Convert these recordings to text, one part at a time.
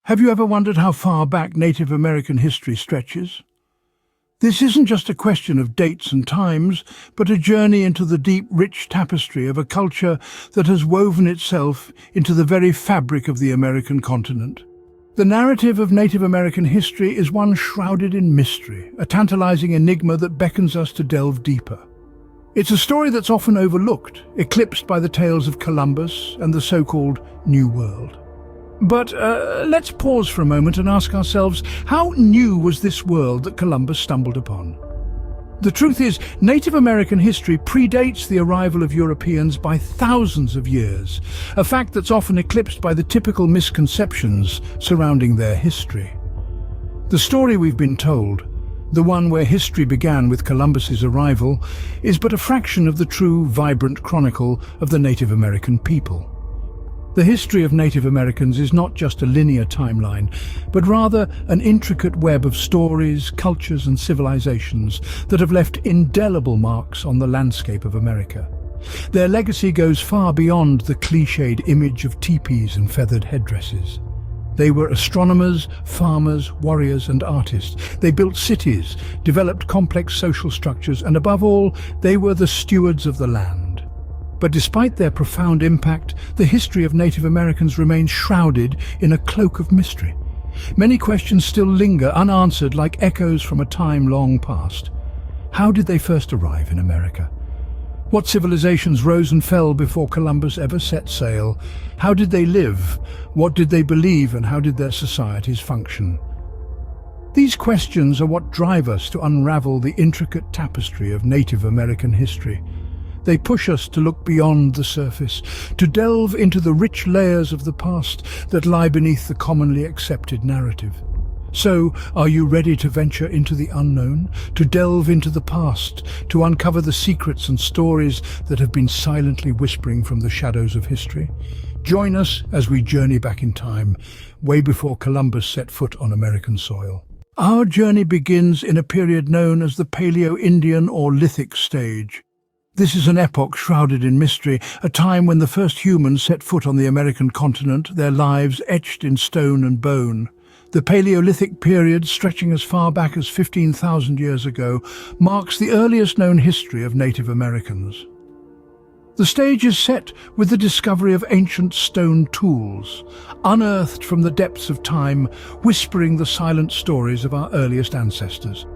Have you ever wondered how far back Native American history stretches? This isn't just a question of dates and times, but a journey into the deep, rich tapestry of a culture that has woven itself into the very fabric of the American continent. The narrative of Native American history is one shrouded in mystery, a tantalizing enigma that beckons us to delve deeper. It's a story that's often overlooked, eclipsed by the tales of Columbus and the so-called New World. But let's pause for a moment and ask ourselves, how new was this world that Columbus stumbled upon? The truth is, Native American history predates the arrival of Europeans by thousands of years, a fact that's often eclipsed by the typical misconceptions surrounding their history. The story we've been told, the one where history began with Columbus's arrival, is but a fraction of the true, vibrant chronicle of the Native American people. The history of Native Americans is not just a linear timeline, but rather an intricate web of stories, cultures and civilizations that have left indelible marks on the landscape of America. Their legacy goes far beyond the cliched image of teepees and feathered headdresses. They were astronomers, farmers, warriors and artists. They built cities, developed complex social structures, and above all, they were the stewards of the land. But despite their profound impact, the history of Native Americans remains shrouded in a cloak of mystery. Many questions still linger unanswered, like echoes from a time long past. How did they first arrive in America? What civilizations rose and fell before Columbus ever set sail? How did they live? What did they believe, and how did their societies function? These questions are what drive us to unravel the intricate tapestry of Native American history. They push us to look beyond the surface, to delve into the rich layers of the past that lie beneath the commonly accepted narrative. So, are you ready to venture into the unknown, to delve into the past, to uncover the secrets and stories that have been silently whispering from the shadows of history? Join us as we journey back in time, way before Columbus set foot on American soil. Our journey begins in a period known as the Paleo-Indian or Lithic Stage. This is an epoch shrouded in mystery, a time when the first humans set foot on the American continent, their lives etched in stone and bone. The Paleolithic Period, stretching as far back as 15,000 years ago, marks the earliest known history of Native Americans. The stage is set with the discovery of ancient stone tools, unearthed from the depths of time, whispering the silent stories of our earliest ancestors.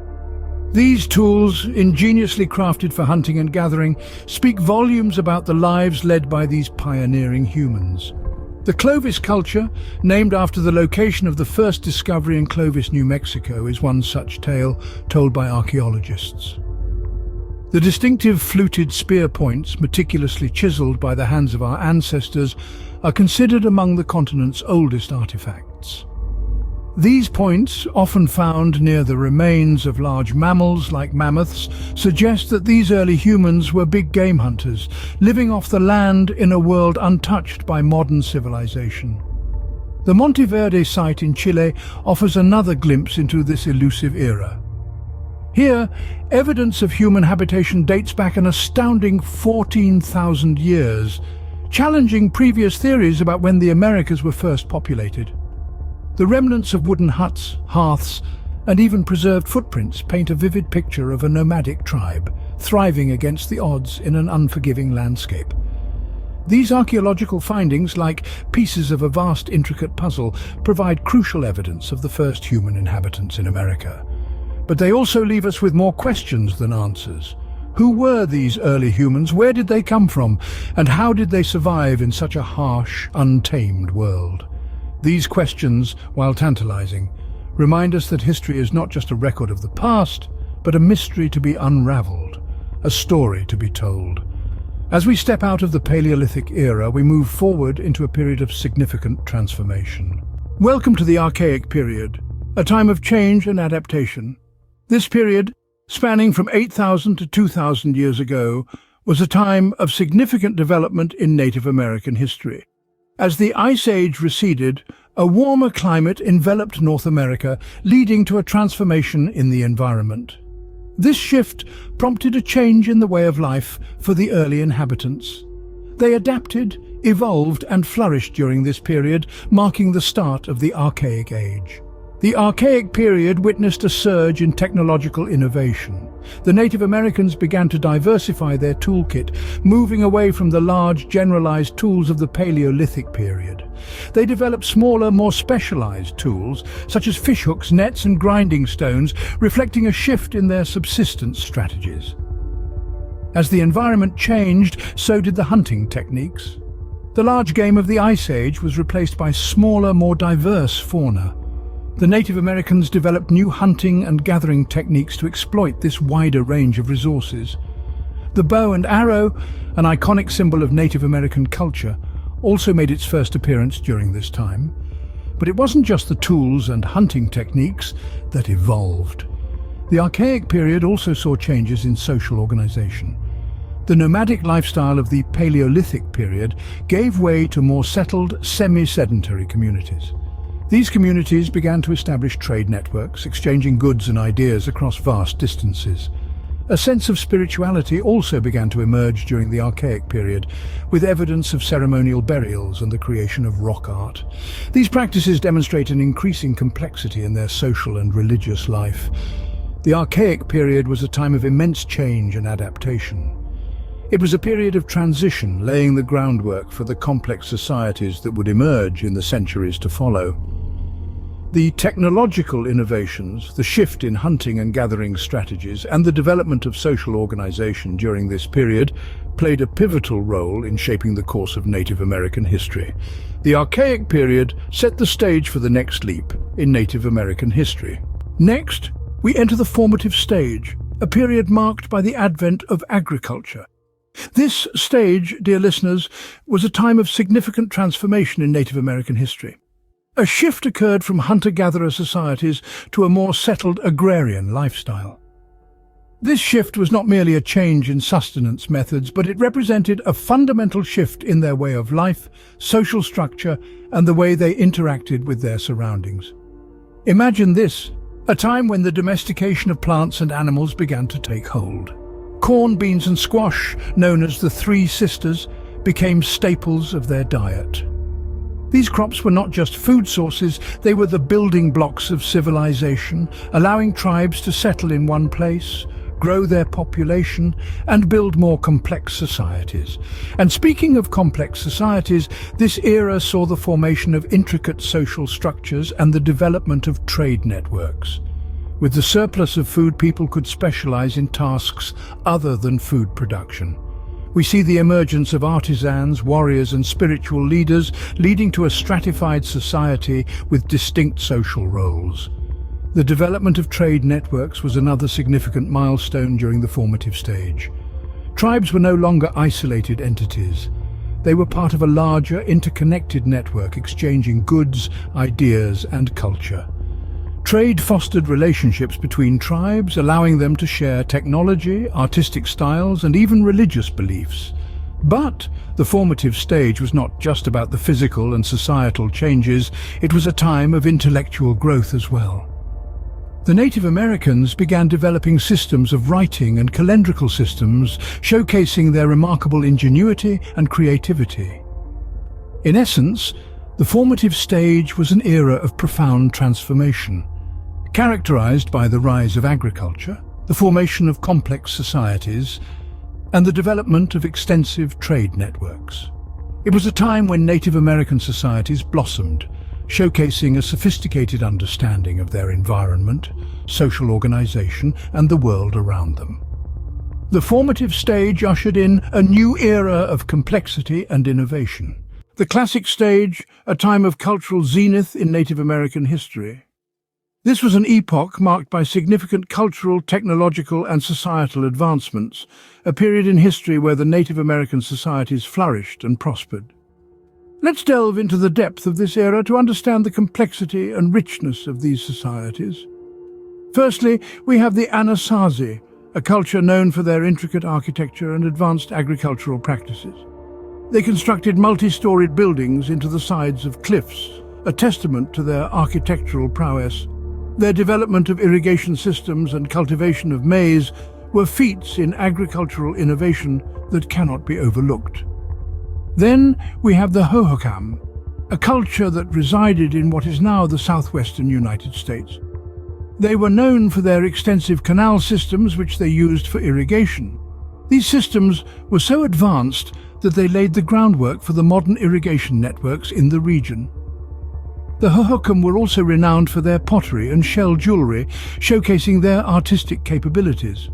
These tools, ingeniously crafted for hunting and gathering, speak volumes about the lives led by these pioneering humans. The Clovis culture, named after the location of the first discovery in Clovis, New Mexico, is one such tale told by archaeologists. The distinctive fluted spear points, meticulously chiseled by the hands of our ancestors, are considered among the continent's oldest artifacts. These points, often found near the remains of large mammals like mammoths, suggest that these early humans were big game hunters, living off the land in a world untouched by modern civilization. The Monteverde site in Chile offers another glimpse into this elusive era. Here, evidence of human habitation dates back an astounding 14,000 years, challenging previous theories about when the Americas were first populated. The remnants of wooden huts, hearths, and even preserved footprints paint a vivid picture of a nomadic tribe, thriving against the odds in an unforgiving landscape. These archaeological findings, like pieces of a vast intricate puzzle, provide crucial evidence of the first human inhabitants in America. But they also leave us with more questions than answers. Who were these early humans? Where did they come from? And how did they survive in such a harsh, untamed world? These questions, while tantalizing, remind us that history is not just a record of the past, but a mystery to be unraveled, a story to be told. As we step out of the Paleolithic era, we move forward into a period of significant transformation. Welcome to the Archaic Period, a time of change and adaptation. This period, spanning from 8,000 to 2,000 years ago, was a time of significant development in Native American history. As the Ice Age receded, a warmer climate enveloped North America, leading to a transformation in the environment. This shift prompted a change in the way of life for the early inhabitants. They adapted, evolved and flourished during this period, marking the start of the Archaic Age. The Archaic Period witnessed a surge in technological innovation. The Native Americans began to diversify their toolkit, moving away from the large, generalized tools of the Paleolithic period. They developed smaller, more specialized tools, such as fishhooks, nets, and grinding stones, reflecting a shift in their subsistence strategies. As the environment changed, so did the hunting techniques. The large game of the Ice Age was replaced by smaller, more diverse fauna. The Native Americans developed new hunting and gathering techniques to exploit this wider range of resources. The bow and arrow, an iconic symbol of Native American culture, also made its first appearance during this time. But it wasn't just the tools and hunting techniques that evolved. The Archaic Period also saw changes in social organization. The nomadic lifestyle of the Paleolithic period gave way to more settled, semi-sedentary communities. These communities began to establish trade networks, exchanging goods and ideas across vast distances. A sense of spirituality also began to emerge during the Archaic period, with evidence of ceremonial burials and the creation of rock art. These practices demonstrate an increasing complexity in their social and religious life. The Archaic period was a time of immense change and adaptation. It was a period of transition, laying the groundwork for the complex societies that would emerge in the centuries to follow. The technological innovations, the shift in hunting and gathering strategies, and the development of social organization during this period played a pivotal role in shaping the course of Native American history. The Archaic period set the stage for the next leap in Native American history. Next, we enter the Formative Stage, a period marked by the advent of agriculture. This stage, dear listeners, was a time of significant transformation in Native American history. A shift occurred from hunter-gatherer societies to a more settled agrarian lifestyle. This shift was not merely a change in sustenance methods, but it represented a fundamental shift in their way of life, social structure, and the way they interacted with their surroundings. Imagine this, a time when the domestication of plants and animals began to take hold. Corn, beans, and squash, known as the Three Sisters, became staples of their diet. These crops were not just food sources, they were the building blocks of civilization, allowing tribes to settle in one place, grow their population, and build more complex societies. And speaking of complex societies, this era saw the formation of intricate social structures and the development of trade networks. With the surplus of food, people could specialize in tasks other than food production. We see the emergence of artisans, warriors, and spiritual leaders, leading to a stratified society with distinct social roles. The development of trade networks was another significant milestone during the Formative Stage. Tribes were no longer isolated entities. They were part of a larger, interconnected network exchanging goods, ideas, and culture. Trade fostered relationships between tribes, allowing them to share technology, artistic styles, and even religious beliefs. But the Formative Stage was not just about the physical and societal changes, it was a time of intellectual growth as well. The Native Americans began developing systems of writing and calendrical systems, showcasing their remarkable ingenuity and creativity. In essence, the Formative Stage was an era of profound transformation, characterized by the rise of agriculture, the formation of complex societies, and the development of extensive trade networks. It was a time when Native American societies blossomed, showcasing a sophisticated understanding of their environment, social organization, and the world around them. The Formative Stage ushered in a new era of complexity and innovation. The Classic Stage, a time of cultural zenith in Native American history. This was an epoch marked by significant cultural, technological, and societal advancements, a period in history where the Native American societies flourished and prospered. Let's delve into the depth of this era to understand the complexity and richness of these societies. Firstly, we have the Anasazi, a culture known for their intricate architecture and advanced agricultural practices. They constructed multi-storied buildings into the sides of cliffs, a testament to their architectural prowess. Their development of irrigation systems and cultivation of maize were feats in agricultural innovation that cannot be overlooked. Then we have the Hohokam, a culture that resided in what is now the southwestern United States. They were known for their extensive canal systems which they used for irrigation. These systems were so advanced that they laid the groundwork for the modern irrigation networks in the region. The Hohokam were also renowned for their pottery and shell jewellery, showcasing their artistic capabilities.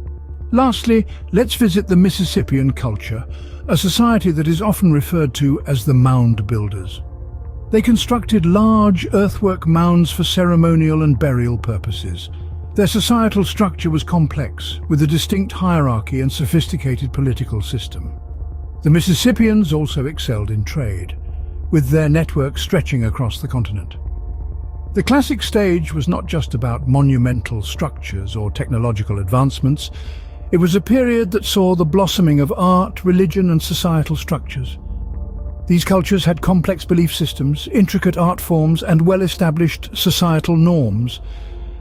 Lastly, let's visit the Mississippian culture, a society that is often referred to as the mound builders. They constructed large earthwork mounds for ceremonial and burial purposes. Their societal structure was complex, with a distinct hierarchy and sophisticated political system. The Mississippians also excelled in trade, with their network stretching across the continent. The classic stage was not just about monumental structures or technological advancements. It was a period that saw the blossoming of art, religion, and societal structures. These cultures had complex belief systems, intricate art forms, and well-established societal norms.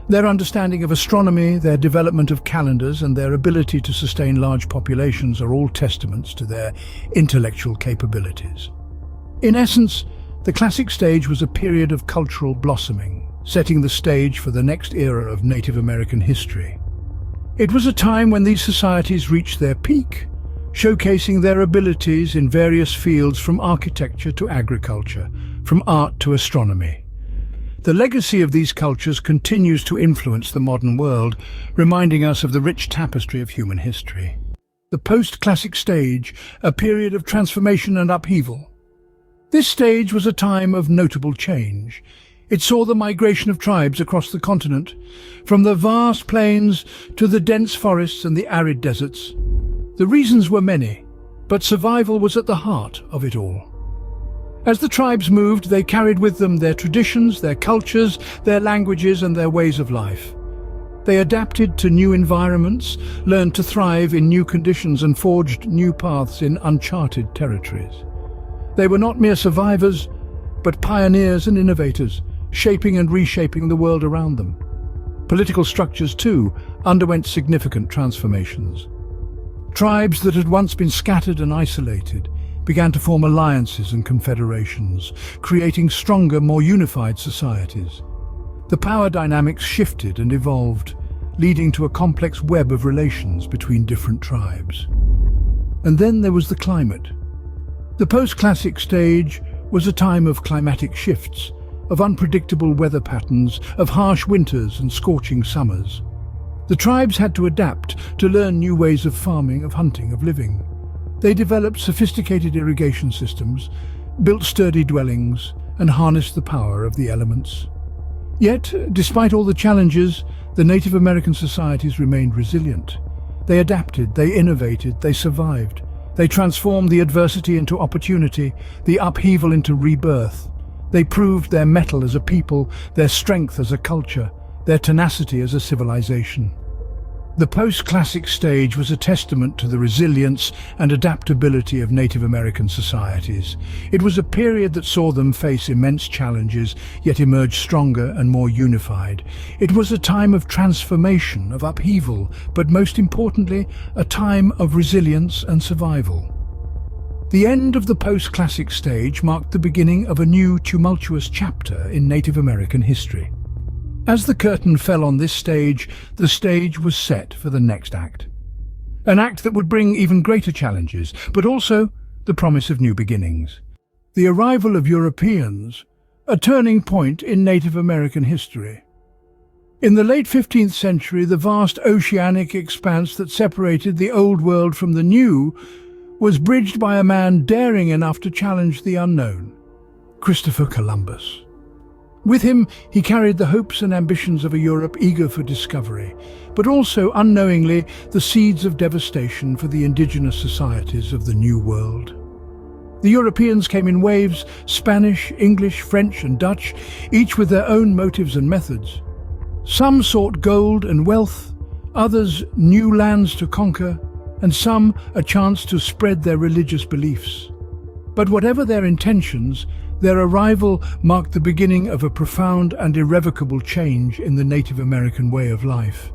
Their understanding of astronomy, their development of calendars, and their ability to sustain large populations are all testaments to their intellectual capabilities. In essence, the classic stage was a period of cultural blossoming, setting the stage for the next era of Native American history. It was a time when these societies reached their peak, showcasing their abilities in various fields from architecture to agriculture, from art to astronomy. The legacy of these cultures continues to influence the modern world, reminding us of the rich tapestry of human history. The post-classic stage, a period of transformation and upheaval. This stage was a time of notable change. It saw the migration of tribes across the continent, from the vast plains to the dense forests and the arid deserts. The reasons were many, but survival was at the heart of it all. As the tribes moved, they carried with them their traditions, their cultures, their languages, and their ways of life. They adapted to new environments, learned to thrive in new conditions, and forged new paths in uncharted territories. They were not mere survivors, but pioneers and innovators, shaping and reshaping the world around them. Political structures, too, underwent significant transformations. Tribes that had once been scattered and isolated began to form alliances and confederations, creating stronger, more unified societies. The power dynamics shifted and evolved, leading to a complex web of relations between different tribes. And then there was the climate. The post-classic stage was a time of climatic shifts, of unpredictable weather patterns, of harsh winters and scorching summers. The tribes had to adapt, to learn new ways of farming, of hunting, of living. They developed sophisticated irrigation systems, built sturdy dwellings, and harnessed the power of the elements. Yet, despite all the challenges, the Native American societies remained resilient. They adapted, they innovated, they survived. They transformed the adversity into opportunity, the upheaval into rebirth. They proved their mettle as a people, their strength as a culture, their tenacity as a civilization. The post-classic stage was a testament to the resilience and adaptability of Native American societies. It was a period that saw them face immense challenges, yet emerge stronger and more unified. It was a time of transformation, of upheaval, but most importantly, a time of resilience and survival. The end of the post-classic stage marked the beginning of a new tumultuous chapter in Native American history. As the curtain fell on this stage, the stage was set for the next act. An act that would bring even greater challenges, but also the promise of new beginnings. The arrival of Europeans, a turning point in Native American history. In the late 15th century, the vast oceanic expanse that separated the old world from the new was bridged by a man daring enough to challenge the unknown, Christopher Columbus. With him, he carried the hopes and ambitions of a Europe eager for discovery, but also, unknowingly, the seeds of devastation for the indigenous societies of the New World. The Europeans came in waves, Spanish, English, French and Dutch, each with their own motives and methods. Some sought gold and wealth, others new lands to conquer, and some a chance to spread their religious beliefs. But whatever their intentions, their arrival marked the beginning of a profound and irrevocable change in the Native American way of life.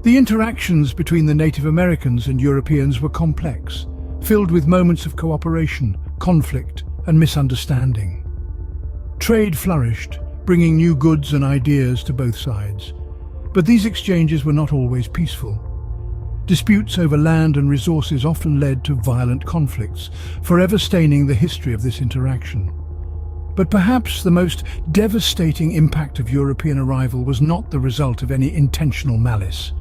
The interactions between the Native Americans and Europeans were complex. filled with moments of cooperation, conflict, and misunderstanding. Trade flourished, bringing new goods and ideas to both sides. But these exchanges were not always peaceful. Disputes over land and resources often led to violent conflicts, forever staining the history of this interaction. But perhaps the most devastating impact of European arrival was not the result of any intentional malice.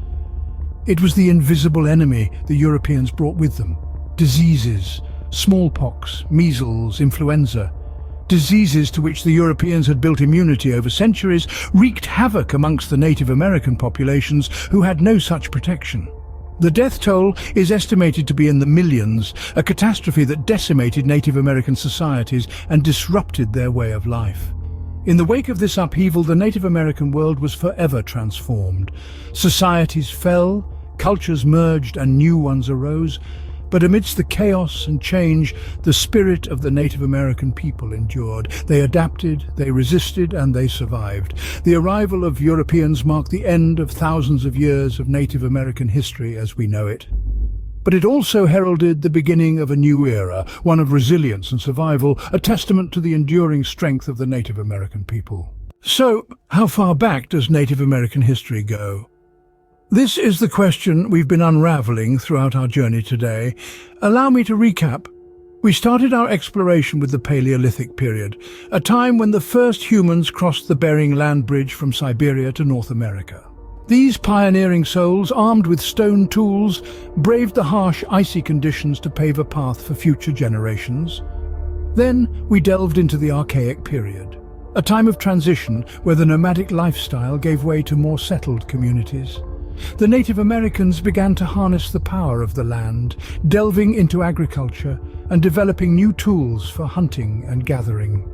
It was the invisible enemy the Europeans brought with them: diseases, smallpox, measles, influenza. Diseases to which the Europeans had built immunity over centuries wreaked havoc amongst the Native American populations who had no such protection. The death toll is estimated to be in the millions, a catastrophe that decimated Native American societies and disrupted their way of life. In the wake of this upheaval, the Native American world was forever transformed. Societies fell, cultures merged, and new ones arose. But amidst the chaos and change, the spirit of the Native American people endured. They adapted, they resisted, and they survived. The arrival of Europeans marked the end of thousands of years of Native American history as we know it. But it also heralded the beginning of a new era, one of resilience and survival, a testament to the enduring strength of the Native American people. So, how far back does Native American history go? This is the question we've been unraveling throughout our journey today. Allow me to recap. We started our exploration with the Paleolithic Period, a time when the first humans crossed the Bering Land Bridge from Siberia to North America. These pioneering souls, armed with stone tools, braved the harsh, icy conditions to pave a path for future generations. Then we delved into the Archaic Period, a time of transition where the nomadic lifestyle gave way to more settled communities. The Native Americans began to harness the power of the land, delving into agriculture and developing new tools for hunting and gathering.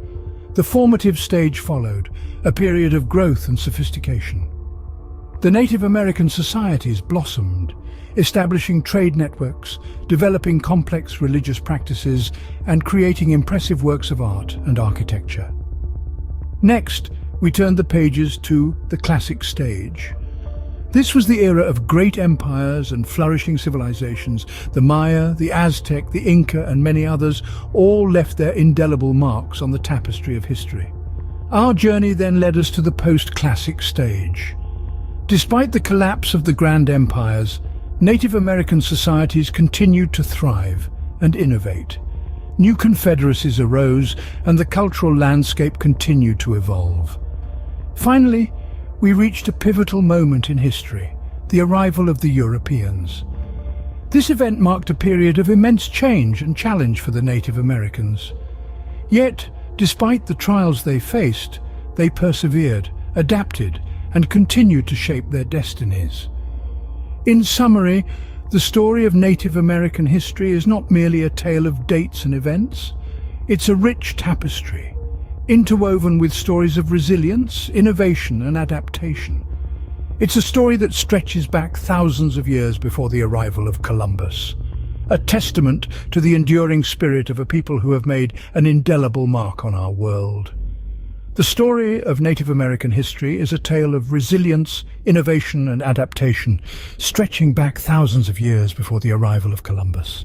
The Formative Stage followed, a period of growth and sophistication. The Native American societies blossomed, establishing trade networks, developing complex religious practices, and creating impressive works of art and architecture. Next, we turned the pages to the Classic Stage. This was the era of great empires and flourishing civilizations. The Maya, the Aztec, the Inca, and many others all left their indelible marks on the tapestry of history. Our journey then led us to the post-Classic Stage. Despite the collapse of the grand empires, Native American societies continued to thrive and innovate. New confederacies arose, and the cultural landscape continued to evolve. Finally, we reached a pivotal moment in history, the arrival of the Europeans. This event marked a period of immense change and challenge for the Native Americans. Yet, despite the trials they faced, they persevered, adapted, and continued to shape their destinies. In summary, the story of Native American history is not merely a tale of dates and events. It's a rich tapestry, interwoven with stories of resilience, innovation, and adaptation. It's a story that stretches back thousands of years before the arrival of Columbus, a testament to the enduring spirit of a people who have made an indelible mark on our world. The story of Native American history is a tale of resilience, innovation, and adaptation, stretching back thousands of years before the arrival of Columbus.